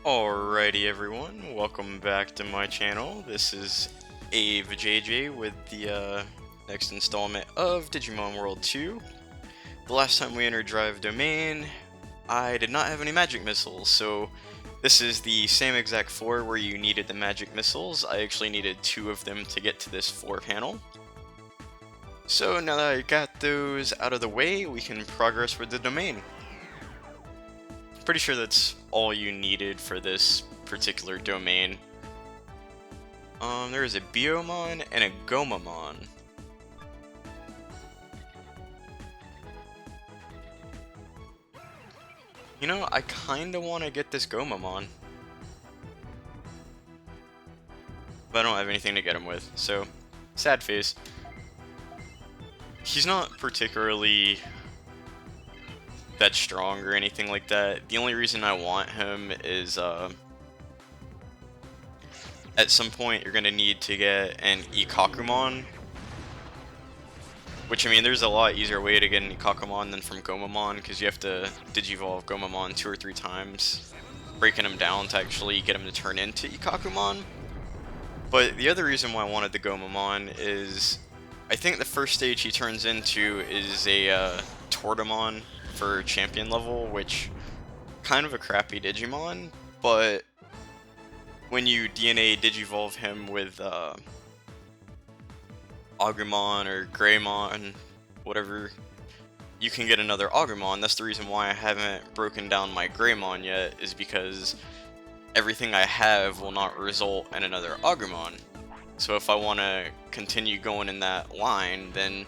Alrighty everyone, welcome back to my channel. This is AveJJ with the next installment of Digimon World 2. The last time we entered Drive Domain, I did not have any magic missiles, so this is the same exact floor where you needed the magic missiles. I actually needed 2 of them to get to this floor panel. So now that I got those out of the way, we can progress with the domain. Pretty sure that's all you needed for this particular domain. There is a Biomon and a Gomamon. You know, I kinda wanna get this Gomamon. But I don't have anything to get him with, so sad face. He's not particularly that strong or anything like that. The only reason I want him is at some point you're gonna need to get an Ikakumon, which I mean there's a lot easier way to get an Ikakumon than from Gomamon, because you have to Digivolve Gomamon 2 or 3 times, breaking him down to actually get him to turn into Ikakumon. But the other reason why I wanted the Gomamon is I think the first stage he turns into is a Tortamon for champion level, which kind of a crappy Digimon, but when you DNA Digivolve him with Agumon or Greymon, whatever, you can get another Agumon. That's the reason why I haven't broken down my Greymon yet, is because everything I have will not result in another Agumon. So if I want to continue going in that line, then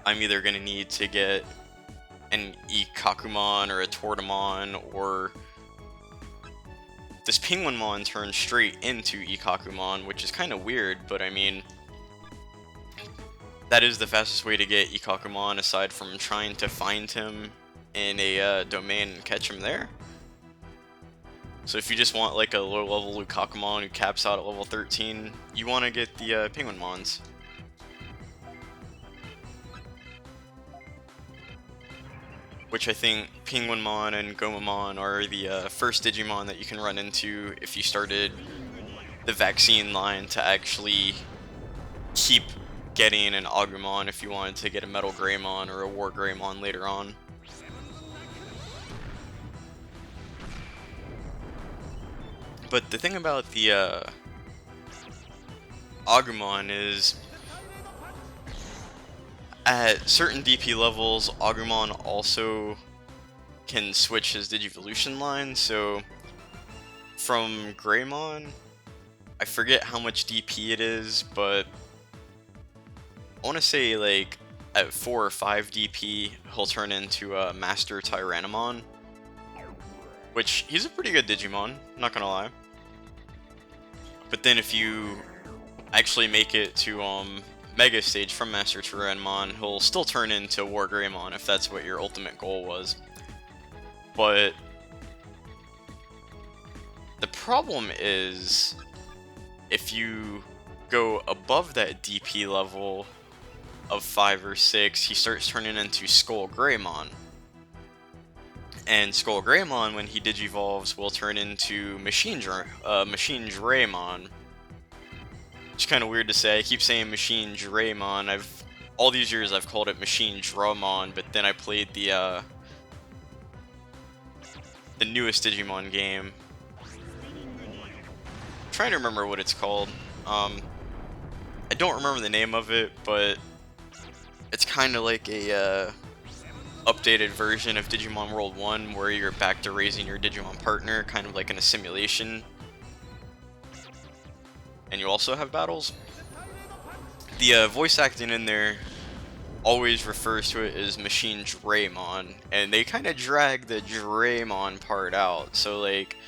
I'm either going to need to get an Ikakumon or a Tortamon, or this Penguinmon turns straight into Ikakumon, which is kind of weird, but I mean, that is the fastest way to get Ikakumon aside from trying to find him in a domain and catch him there. So if you just want like a low level Ikakumon who caps out at level 13, you want to get the Penguinmons. Which I think Penguinmon and Gomamon are the first Digimon that you can run into if you started the vaccine line to actually keep getting an Agumon if you wanted to get a Metal Greymon or a War Greymon later on. But the thing about the Agumon is, at certain DP levels, Agumon also can switch his Digivolution line, so from Greymon, I forget how much DP it is, but I want to say like at 4 or 5 DP, he'll turn into a Master Tyrannomon, which he's a pretty good Digimon, not gonna lie. But then if you actually make it to Mega Stage from Master Tyrannomon, he'll still turn into War Greymon if that's what your ultimate goal was. But the problem is, if you go above that DP level of 5 or 6, he starts turning into Skull Greymon. And Skull Greymon, when he digivolves, will turn into Machine Draymon. It's kind of weird to say. I keep saying Machine Draymon. All these years I've called it Machine Dramon, but then I played the newest Digimon game. I'm trying to remember what it's called. I don't remember the name of it, but it's kind of like a updated version of Digimon World 1, where you're back to raising your Digimon partner, kind of like in a simulation. And you also have battles. The voice acting in there always refers to it as Machine Draymon, and they kind of drag the Draymon part out. So like,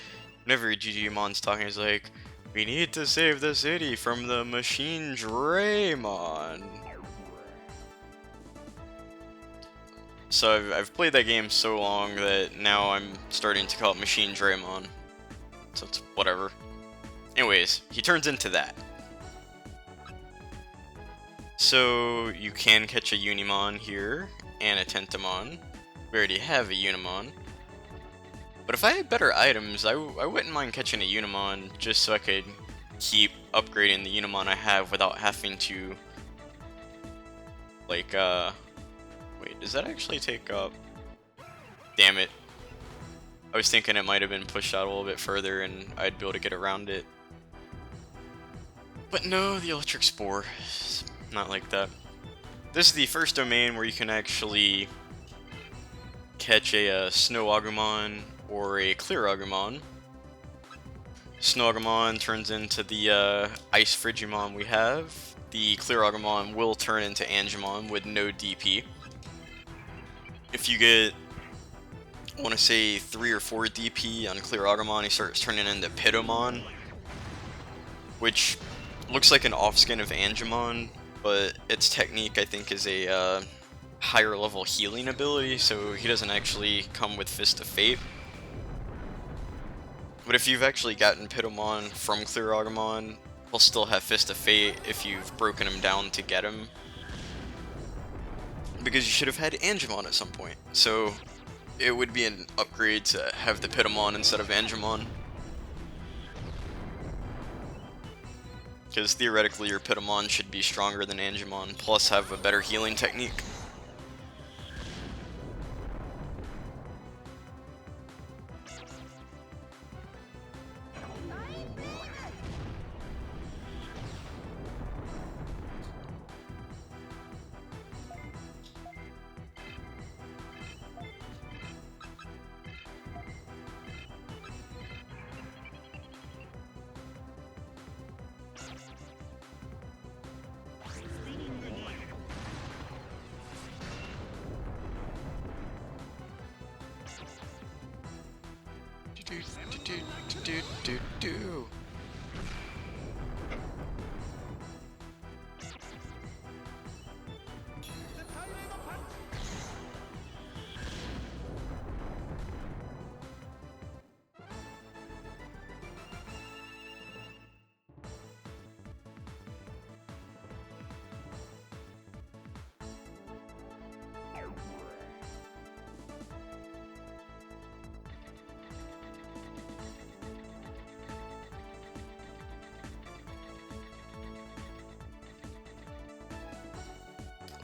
whenever Digimon's talking, it's like, we need to save the city from the Machine Draymon. So I've played that game so long that now I'm starting to call it Machine Draymon. So it's whatever. Anyways, he turns into that. So you can catch a Unimon here, and a Tentamon. We already have a Unimon. But if I had better items, I wouldn't mind catching a Unimon just so I could keep upgrading the Unimon I have without having to, like, wait, does that actually take up? Damn it. I was thinking it might have been pushed out a little bit further and I'd be able to get around it. But no, the Electric Spore is not like that. This is the first domain where you can actually catch a Snow Agumon or a Clear Agumon. Snow Agumon turns into the Ice Frigimon we have. The Clear Agumon will turn into Angemon with no DP. If you get, I want to say, 3 or 4 DP on Clear Agumon, he starts turning into Pitomon, which looks like an off-skin of Angemon, but its technique, I think, is a higher level healing ability, so he doesn't actually come with Fist of Fate. But if you've actually gotten Pitomon from Clear Agumon, he'll still have Fist of Fate if you've broken him down to get him. Because you should have had Angemon at some point, so it would be an upgrade to have the Pitomon instead of Angemon. Because theoretically your Pitomon should be stronger than Angemon, plus have a better healing technique. Do.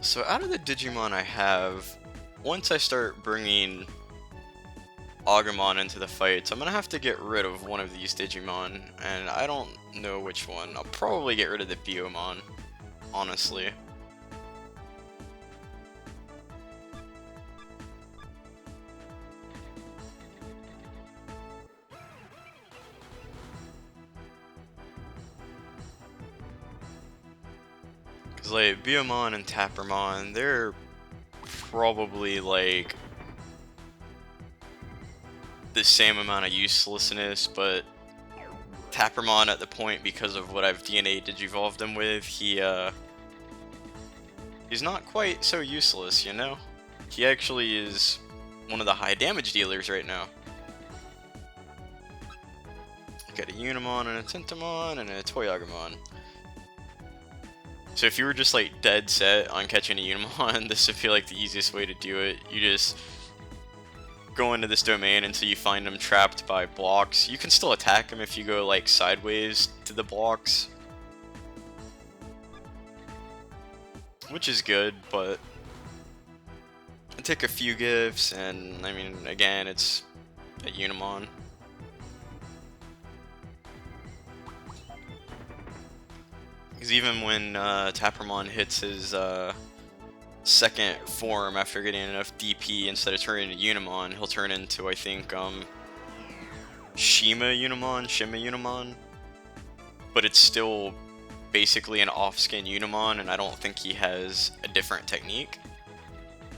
So out of the Digimon I have, once I start bringing Agumon into the fights, I'm gonna have to get rid of one of these Digimon, and I don't know which one. I'll probably get rid of the Biomon, honestly. Cause like Biomon and Tappermon, they're probably like the same amount of uselessness, but Tappermon at the point, because of what I've DNA Digivolved him with, he's not quite so useless, you know? He actually is one of the high damage dealers right now. Got a Unimon and a Tentomon and a Toyagumon. So if you were just like dead set on catching a Unimon, this would feel like the easiest way to do it. You just go into this domain until you find him trapped by blocks. You can still attack him if you go like sideways to the blocks, which is good, but I take a few gifts, and I mean, again, it's a Unimon. Because even when Tappermon hits his second form after getting enough DP, instead of turning into Unimon, he'll turn into, I think, Shima Unimon, but it's still basically an off-skin Unimon, and I don't think he has a different technique.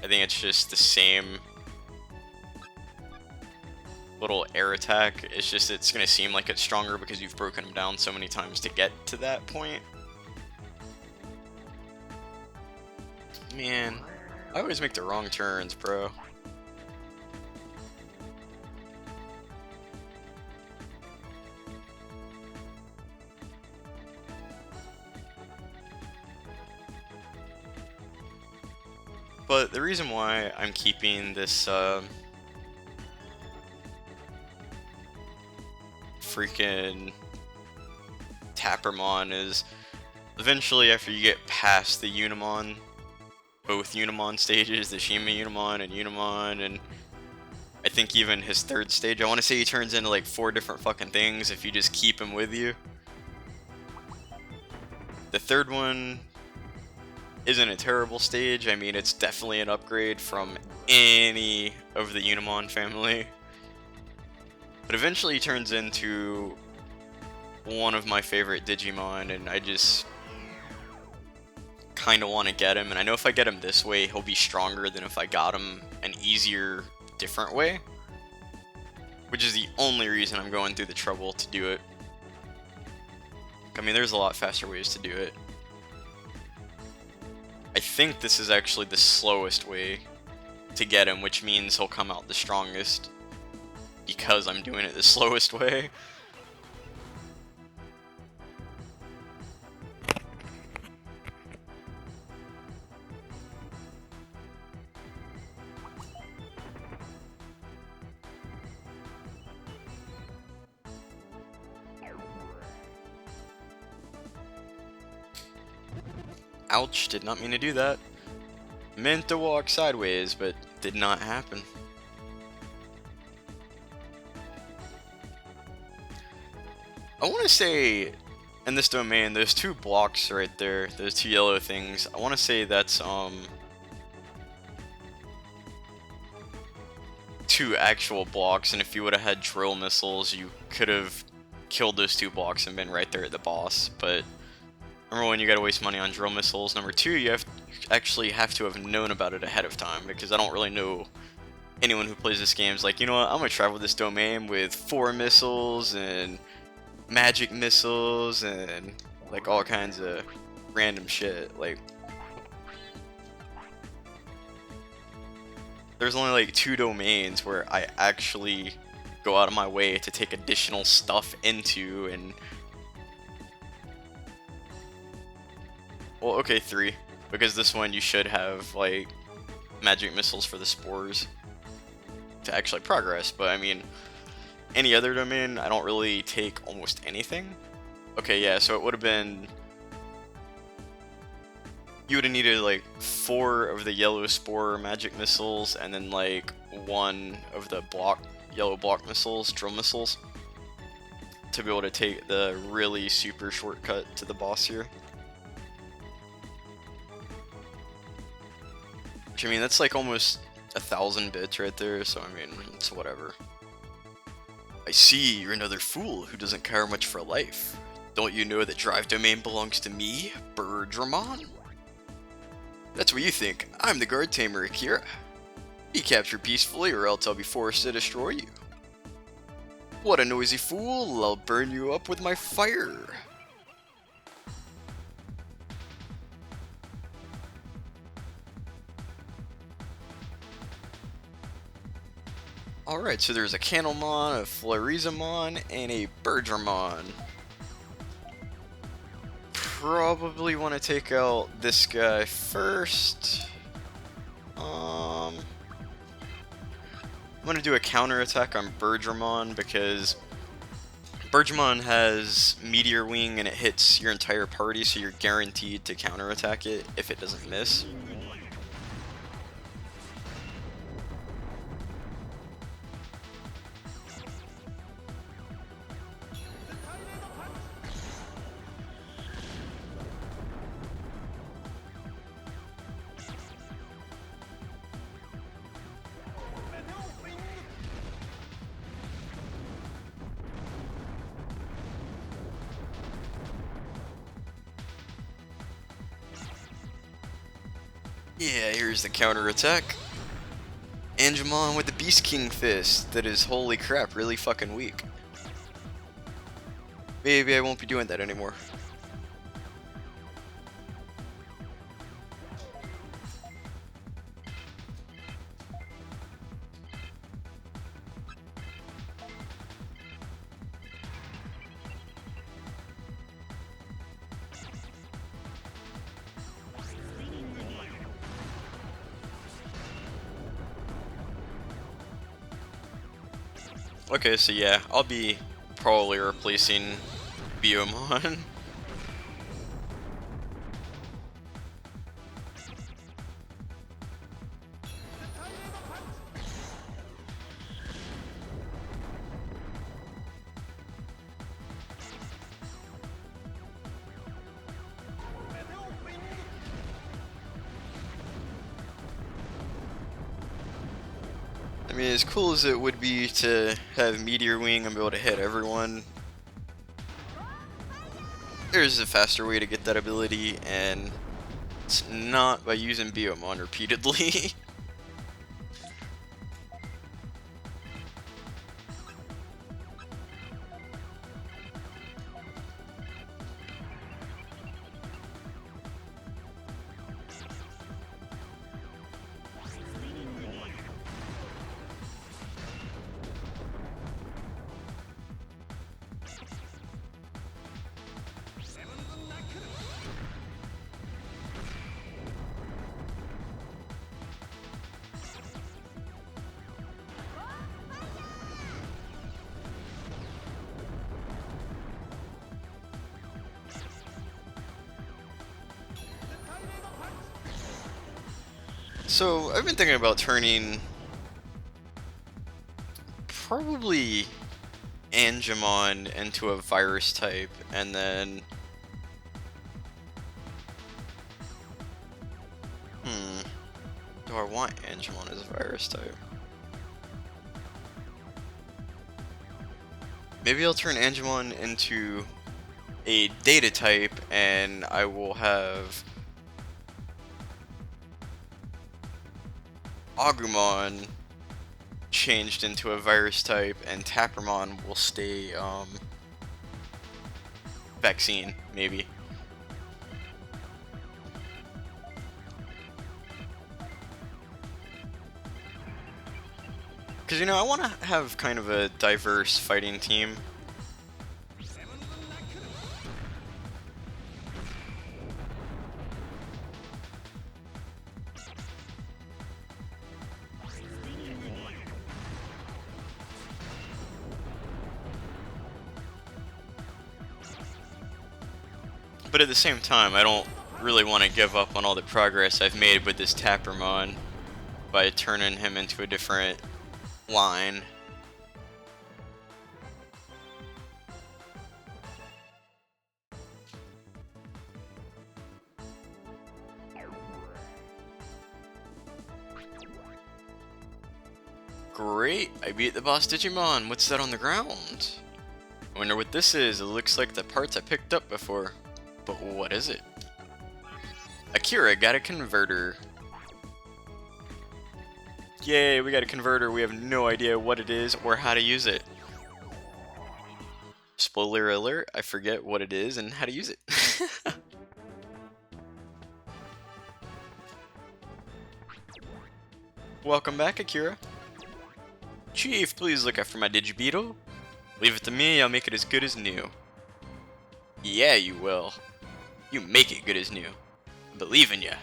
I think it's just the same little air attack. It's just, it's gonna seem like it's stronger because you've broken him down so many times to get to that point. Man, I always make the wrong turns, bro. But the reason why I'm keeping this freaking Tappermon is eventually after you get past the Unimon, both Unimon stages, the Shima Unimon, and I think even his third stage, I want to say he turns into like 4 different fucking things if you just keep him with you. The third one isn't a terrible stage. I mean, it's definitely an upgrade from any of the Unimon family. But eventually he turns into one of my favorite Digimon, and I just kind of want to get him. And I know if I get him this way, he'll be stronger than if I got him an easier, different way. Which is the only reason I'm going through the trouble to do it. I mean, there's a lot faster ways to do it. I think this is actually the slowest way to get him, which means he'll come out the strongest because I'm doing it the slowest way. Ouch, did not mean to do that. Meant to walk sideways, but did not happen. I want to say, in this domain, there's 2 blocks right there, those 2 yellow things. I want to say that's, 2 actual blocks, and if you would have had drill missiles, you could have killed those 2 blocks and been right there at the boss, but number 1, you gotta waste money on drill missiles. Number 2, you actually have to have known about it ahead of time, because I don't really know anyone who plays this game is like, you know what, I'm gonna travel this domain with 4 missiles and magic missiles and like all kinds of random shit. Like, there's only like 2 domains where I actually go out of my way to take additional stuff into, and well, okay, 3, because this one you should have like magic missiles for the spores to actually progress, but I mean, any other domain, I don't really take almost anything. Okay, yeah, so it would have been, you would have needed like 4 of the yellow spore magic missiles, and then like 1 of the yellow block missiles, drill missiles, to be able to take the really super shortcut to the boss here. Which, I mean, that's like almost 1,000 bits right there, so I mean, it's whatever. I see you're another fool who doesn't care much for life. Don't you know that Drive Domain belongs to me, Birdramon? That's what you think. I'm the guard tamer, Akira. Be captured peacefully, or else I'll be forced to destroy you. What a noisy fool! I'll burn you up with my fire. Alright, so there's a Candlemon, a Florizamon, and a Birdramon. Probably want to take out this guy first. I'm going to do a counterattack on Birdramon because Birdramon has Meteor Wing and it hits your entire party, so you're guaranteed to counterattack it if it doesn't miss. Yeah, here's the counterattack. Angemon with the Beast King Fist that is, holy crap, really fucking weak. Maybe I won't be doing that anymore. Okay, so yeah, I'll be probably replacing Biomon. I mean, as cool as it would be to have Meteor Wing and be able to hit everyone, there's a faster way to get that ability, and it's not by using Biomon repeatedly. So, I've been thinking about turning probably Angemon into a virus type, and then do I want Angemon as a virus type? Maybe I'll turn Angemon into a data type, and I will have Agumon changed into a virus type, and Tappermon will stay vaccine, maybe. Because, you know, I want to have kind of a diverse fighting team. But at the same time, I don't really want to give up on all the progress I've made with this Tappermon by turning him into a different line. Great, I beat the boss Digimon. What's that on the ground? I wonder what this is. It looks like the parts I picked up before. But what is it? Akira got a converter. Yay, we got a converter. We have no idea what it is or how to use it. Spoiler alert, I forget what it is and how to use it. Welcome back, Akira. Chief, please look after my Digibeetle. Leave it to me, I'll make it as good as new. Yeah, you will. You make it good as new. I believe in ya.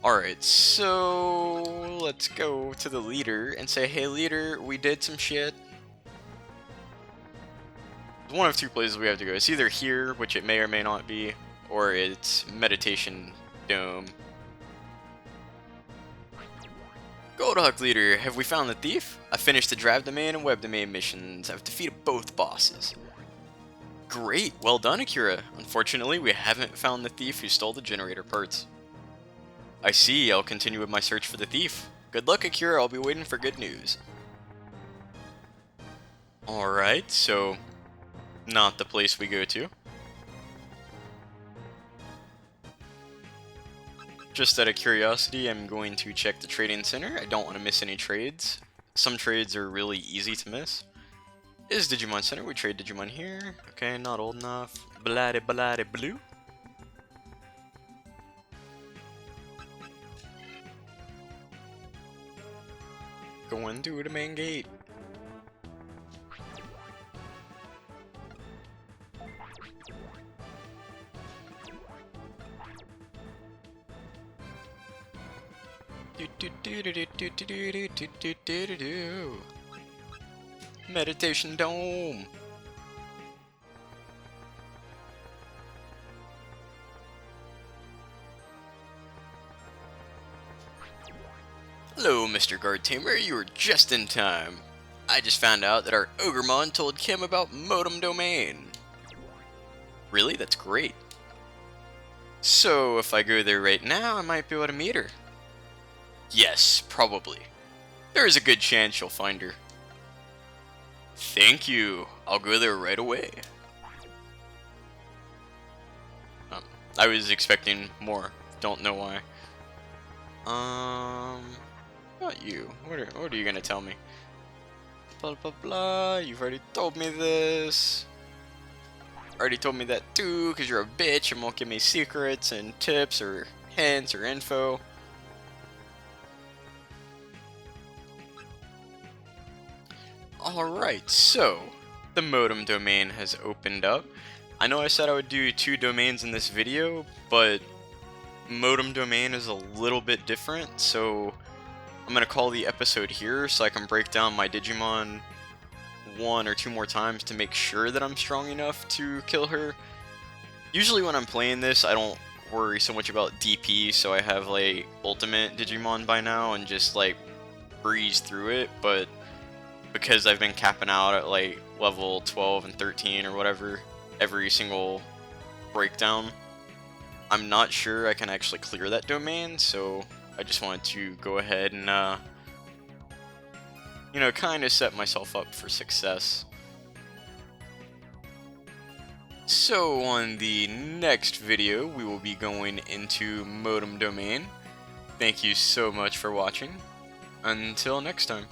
Alright, so let's go to the leader and say, hey leader, we did some shit. One of two places we have to go. It's either here, which it may or may not be, or it's Meditation Dome. Goldhawk leader, have we found the thief? I finished the drive domain and web domain missions. I've defeated both bosses. Great, well done Akira. Unfortunately, we haven't found the thief who stole the generator parts. I see, I'll continue with my search for the thief. Good luck Akira, I'll be waiting for good news. Alright, so not the place we go to. Just out of curiosity, I'm going to check the trading center. I don't want to miss any trades. Some trades are really easy to miss. Is Digimon Center. We trade Digimon here. Okay, not old enough. Bloody blue. Going through the main gate. Meditation Dome. Hello, Mr. Guard Tamer, you were just in time. I just found out that our Ogremon told Kim about Modem Domain. Really? That's great. So, if I go there right now, I might be able to meet her. Yes, probably. There is a good chance you'll find her. Thank you. I'll go there right away. I was expecting more. Don't know why. Not you. What are you gonna tell me? Blah blah blah. You've already told me this. Already told me that too, because you're a bitch and won't give me secrets and tips or hints or info. Alright, so the modem domain has opened up. I know I said I would do 2 domains in this video, but modem domain is a little bit different, so I'm going to call the episode here so I can break down my Digimon 1 or 2 more times to make sure that I'm strong enough to kill her. Usually when I'm playing this, I don't worry so much about DP, so I have like ultimate Digimon by now and just like breeze through it, but because I've been capping out at like level 12 and 13 or whatever every single breakdown, I'm not sure I can actually clear that domain, so I just wanted to go ahead and you know, kind of set myself up for success. So on the next video, we will be going into modem domain. Thank you so much for watching. Until next time.